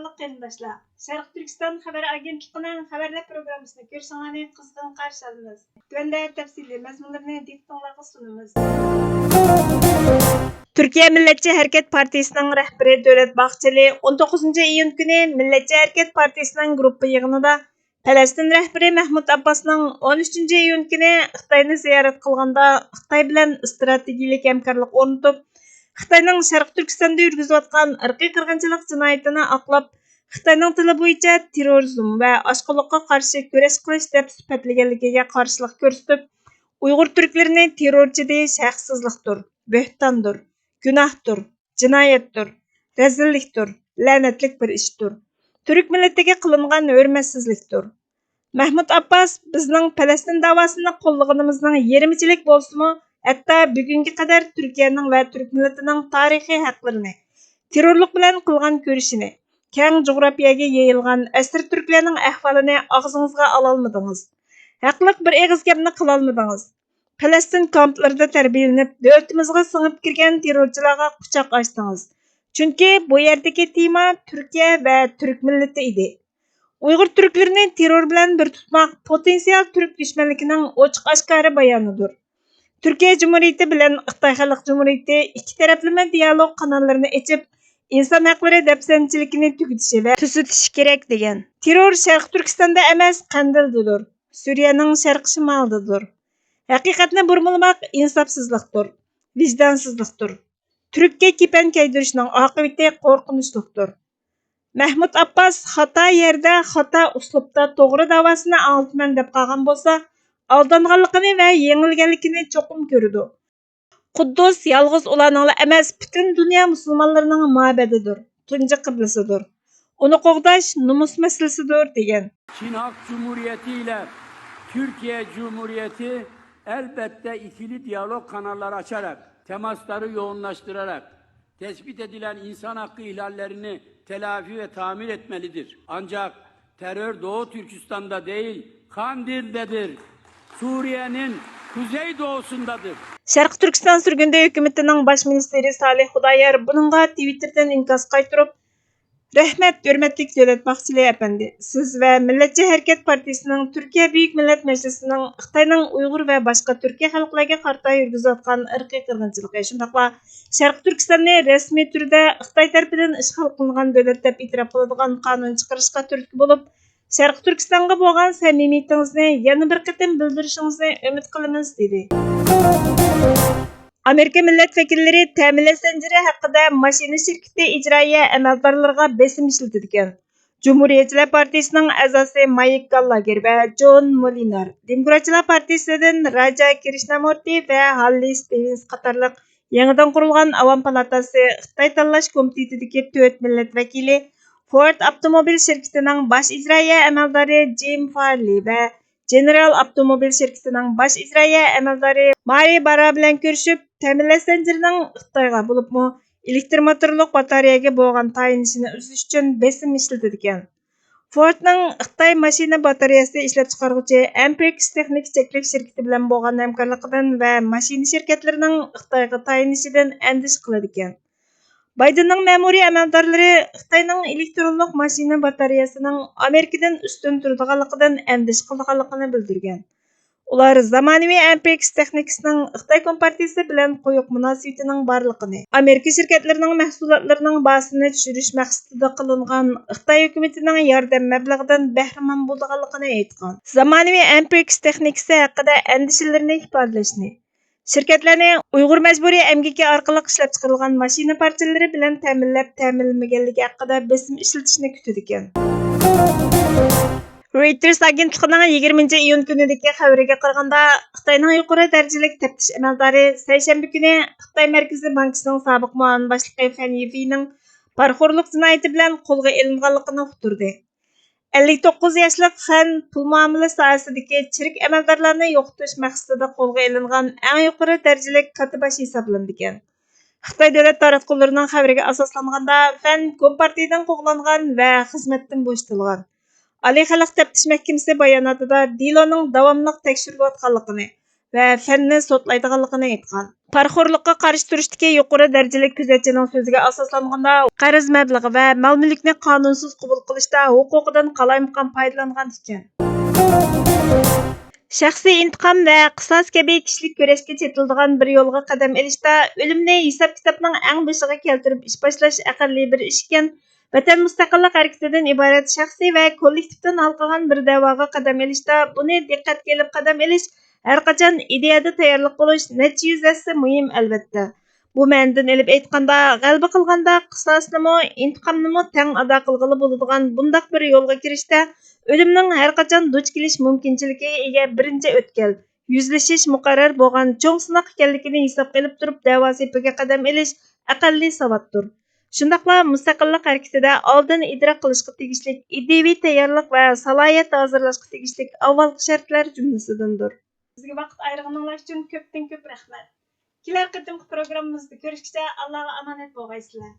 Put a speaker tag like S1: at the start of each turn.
S1: Qadırlıq qarindoshlar, Sharq Turkiston xabar agentligining xabarlar programmasini ko'rishingizni qizg'in qarshi olamiz. Tuvanda tafsiliy mazmunlarni diqqatingizga sunamiz. Türkiye Milletçi Hareket Partisining rahbari Davlat Bahçeli 19-iyun kuni Milletçi Hareket Partisining gruppa yig'inida Falastin rahbari Mahmud Abbasning 13-iyun kuni Xitoyni ziyorat qilganda Xitoy bilan strategik hamkorlik o'rnatib, Xitoyning Sharq Turkistonda yurgizayotgan irqiy qirg'inchilik jinoyatini aqlab, Xitoyning tili bo'yicha terrorizm va oshqo'liqqa qarshi kurash qilish deb sifatlaganligiga qarshilik ko'rsatib, Uyg'ur turklarini terrorchi deyish haqsizlikdir, bo'htondir, gunohdir, jinoyatdir, razillikdir, la'natlik bir ishdir. Türk milletiga qilingan hurmatsizlikdir. Mahmud Abbas bizning Falastin davosini qo'llaganimizning yarimichilik bo'lsa-mu, hatto bugunga qadar Turkiyaning va Turk milletining tarixiy haqlarini, terrorlik bilan qilgan ko'rishini, keng jo'g'rafiyaga yayilgan asr turklarning ahvolini og'zingizga ololmadingiz. Haqliq bir eg'iz gapni qilolmadingiz. Falastin kamplarida tarbiyalanib, davlatimizga singib kirgan terrorchilarga quchoq ochdingiz. Chunki bu yerdagi tema Turkiya va Turk millati edi. Uyg'ur turklarini terror bilan bir tutmoq potensial turk dushmanligining ochiq-oshkora bayonidir. Türkiye Cumhuriyeti bilan Xitoy Xalq Cumhuriyeti ikki taraflama dialog kanallarini ochib, inson haqlari dafsanchiligini tugutishi va tuzitishi kerak degan. Terror Sharq Turkistonda emas, Qandildadir. Suriyaning sharq shimolidadir. Haqiqatni burmalamoq insofsizlikdir, vijdonsizlikdir. Turkga kepan kaydirishning oqibati qo'rqinchlidir. Mahmud Abbas xato yerda, xato uslubda to'g'ri davosini anglataman deb qolgan bo'lsa, aldanganligini va yengilganligini cho'qim ko'rdi. Quddus yolg'iz ularning emas, butun dunyo musulmonlarining ma'badidir, tunji qiblasidir. Uni qo'g'dash numus masalasidir degan.
S2: Çin Halk Cumhuriyeti ile Türkiye Cumhuriyeti elbette ikili diyalog kanalları açarak, temasları yoğunlaştırarak, tespit edilen insan hakkı ihlallerini telafi ve tamir etmelidir. Ancak terör Doğu Türkistan'da değil, Kandil'dedir. Suriye'nin kuzeydoğusundadır.
S1: Sharq Turkiston sürgünde hükümetinin baş ministeri Salih Xudoyor bununla Twitter'dan inkos qaytirib, rahmat, hurmatli Davlat Bahçeli efendi. Siz ve Milletçi Hareket Partisi'nin Türkiye Büyük Millet Meclisi'nin Xitoyning Uyg'ur ve başka Türkiye xalqlariga qarta yurgizayotgan irqiy qirg'inchiligi, shundaqla Sharq Turkistonni rasmiy turda Xitoy tarafidan ishg'ol qilingan davlat deb e'tirof qiladigan qonun chiqarishga turtki bo'lib, Sharq Turkistonga bo'lgan samimiyatingizni yana bir qatim bildirishingizni umid qilamiz dedi. Amerika millat vakillari ta'minlash zanjiri haqida mashina shirkati ijroiya amaldorlariga besim ishlatadigan. Cumhuriyetçiler Partisining a'zosi Mike Gallagher va John Molinar, Demokratchilar Partisidan Raja Krishnamurti va Halli Stevens qatorliq yangidan qurilgan Avam palatasi Xitoy tanlash komitetidagi 4 millat vakili Ford avtomobil shirkatining bosh ijroiya amaldori Jim Farley va General avtomobil shirkatining bosh ijroiya amaldori Mari Bara bilan ko'rishib, ta'minlash zanjirining Xitoyga bo'libmi elektr motorli batareyaga bo'lgan tayinishini uzish uchun besim ishlatadigan. Fordning Xitoy mashina batareyasi ishlab chiqaruvchi Ampex texnik cheklak shirkati bilan bo'lgan hamkorligidan va mashina shirkatlarining Xitoyga tayinishidan andish qiladi ekan. Bidenning ma'muriy amaldorlari Xitoyning elektronlik mashina batareyasining Amerikadan ustun turadiganligidan andish qilganligini bildirgan. Ular zamonaviy Ampex texnikasining Xitoy kompartiyasi bilan qo'yiq munosabatining borligini, Amerika shirkatlarining mahsulotlarining bahosini tushirish maqsadida qilingan Xitoy hukumatining yordam mablag'idan bahramand bo'lganligini aytgan. Zamonaviy Ampex texnikasi haqida andishalarini ifodalashni, shirkatlarni Uyg'ur majburiy emgaki orqali ishlab chiqarilgan mashina parchalari bilan ta'minlanmaganligi haqida besim ishlatishni kutadi ekan. Reuters agentligining 20-iyun kunidagi xabariga qaraganda, Xitoyning yuqori darajalik taftish amaldori seshanba kuni Xitoy Markaziy bankisining sobiq muavin boshlig'i Fan Yifining parxo'rlik jinoyati bilan qo'lga olinganligini uqtirdi. 59 yoshlik Xan pul muomala sohasidagi chirik amaldorlarni yo'qotish maqsadida qo'lga olingan eng yuqori darajalik katibash hisoblanadi ekan. Xitoy davlat taratqullarining xabariga asoslanganda, Fan kompartiyadan qo'g'langan va xizmatdan bo'shatilgan. Oliy xalq taftish mahkamasi bayonotida Diloning davomli tekshirilayotganligini va fanni sotlaydiganligini aytgan. Parxo'rlikqa qarshi turishdagi yuqori darajali kuzatchining so'ziga asoslanganda, qarz mablag'i va mol-mulkni qonunsiz qabul qilishda huquqidan qalaymaqon foydalangan ekan. Shaxsiy intiqom va qisos kabi kishilik kurashga chetiladigan bir yo'lga qadam ilishda o'limni hisob-kitobning eng boshiga keltirib ish boshlash aqlli bir ish ekan. Vatan mustaqillik harakatidan iborat shaxsiy va kollektivdan halqagan bir da'voga qadam ilishda buni diqqatga ilib qadam ilish har qachon ideyada tayyorlik bo'lish necha yuz asli muhim albatta. Bu ma'nodan ilib aytganda, g'alaba qilganda qisosnimi, intiqomnimi teng ado qilg'ili bo'ladigan bundaq bir yo'lga kirishda o'limning har qachon duch kelish mumkinchiligiga ega birinchi o'tkal, yuzlashish muqarrar bo'lgan cho'ng sinoq ekanligini hisobga olib turib da'vo sepiga qadam ilish aqalli savoddir. Shundaqla mustaqillik harakatida oldin idrok qilishga tegishli ideviy tayyorlik va salohiyat hozirlashga tegishli avvalgi shartlar jumlasidandir. Sizga vaqt ayirganingiz uchun ko'pdan ko'p rahmat. Kelar qatimki programmamizda ko'rishguncha Allohga omonat bo'lgaysizlar.